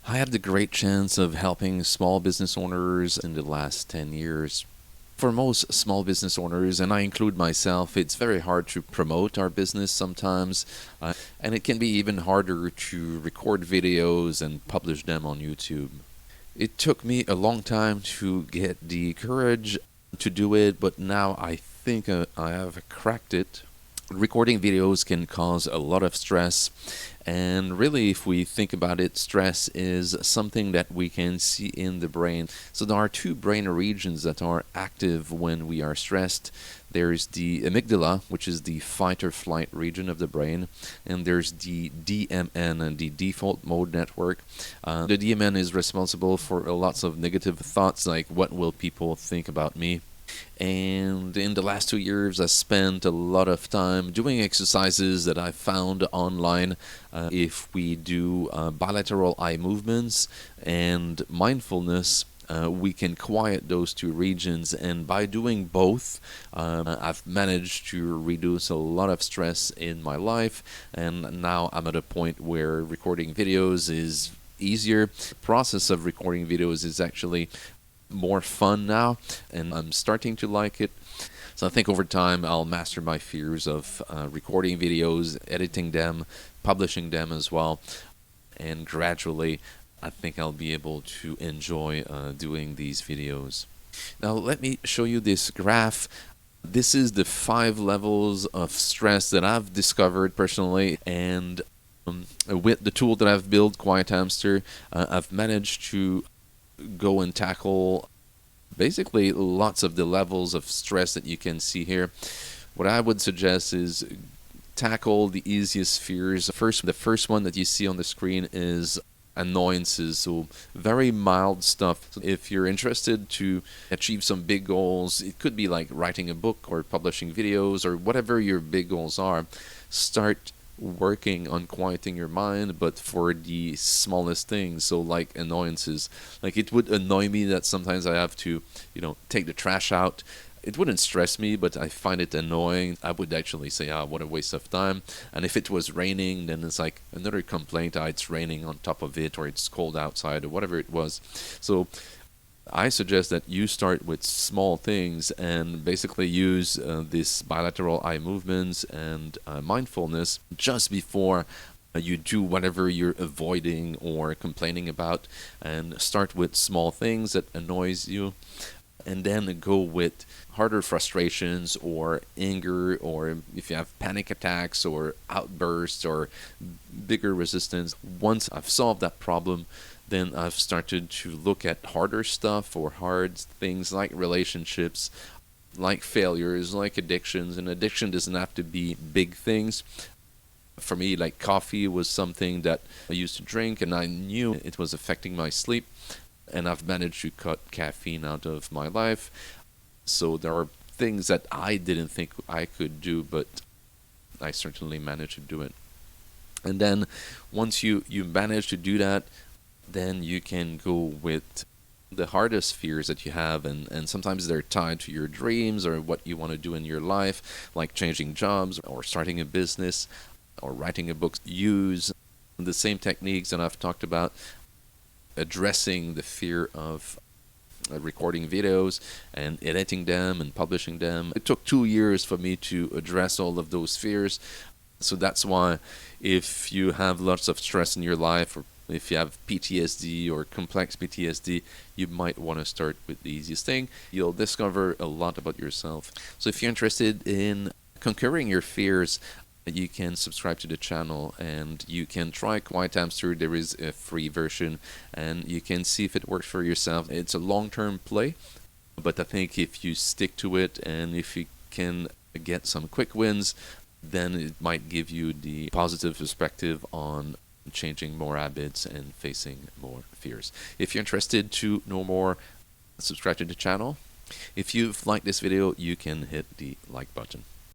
I had the great chance of helping small business owners in the last 10 years. For most small business owners, and I include myself, it's very hard to promote our business sometimes, and it can be even harder to record videos and publish them on YouTube. It took me a long time to get the courage to do it, but now I think I have cracked it. Recording videos can cause a lot of stress, and really, if we think about it, stress is something that we can see in the brain. So there are two brain regions that are active when we are stressed. There's the amygdala, which is the fight or flight region of the brain, and there's the DMN, and the default mode network. The DMN is responsible for lots of negative thoughts like, what will people think about me? And in the last 2 years, I spent a lot of time doing exercises that I found online. If we do bilateral eye movements and mindfulness, we can quiet those two regions. And by doing both, I've managed to reduce a lot of stress in my life. And now I'm at a point where recording videos is easier. The process of recording videos is actually more fun now, and I'm starting to like it. So I think over time I'll master my fears of recording videos, editing them, publishing them as well, and gradually I think I'll be able to enjoy doing these videos. Now let me show you this graph. This is the 5 levels of stress that I've discovered personally, and with the tool that I've built, Quiet Hamster, I've managed to go and tackle basically lots of the levels of stress that you can see here. What I would suggest is tackle the easiest fears. The first one that you see on the screen is annoyances, so very mild stuff. So if you're interested to achieve some big goals, it could be like writing a book or publishing videos or whatever your big goals are, start working on quieting your mind, but for the smallest things. So like annoyances, like it would annoy me that sometimes I have to take the trash out. It wouldn't stress me, but I find it annoying. I would actually say, what a waste of time. And if it was raining, then it's like another complaint. It's raining on top of it, or it's cold outside, or whatever it was. So I suggest that you start with small things and basically use this bilateral eye movements and mindfulness just before you do whatever you're avoiding or complaining about, and start with small things that annoys you, and then go with harder frustrations or anger, or if you have panic attacks or outbursts or bigger resistance. Once I've solved that problem, then I've started to look at harder stuff or hard things like relationships, like failures, like addictions. And addiction doesn't have to be big things. For me, like coffee was something that I used to drink, and I knew it was affecting my sleep. And I've managed to cut caffeine out of my life. So there are things that I didn't think I could do, but I certainly managed to do it. And then once you manage to do that, then you can go with the hardest fears that you have, and sometimes they're tied to your dreams or what you want to do in your life, like changing jobs or starting a business or writing a book. Use the same techniques that I've talked about, addressing the fear of recording videos and editing them and publishing them. It took 2 years for me to address all of those fears. So that's why if you have lots of stress in your life, or if you have PTSD or complex PTSD, you might want to start with the easiest thing. You'll discover a lot about yourself. So if you're interested in conquering your fears, you can subscribe to the channel and you can try Quiet Hamster. There is a free version and you can see if it works for yourself. It's a long-term play, but I think if you stick to it and if you can get some quick wins, then it might give you the positive perspective on changing more habits and facing more fears. If you're interested to know more, subscribe to the channel. If you've liked this video, you can hit the like button.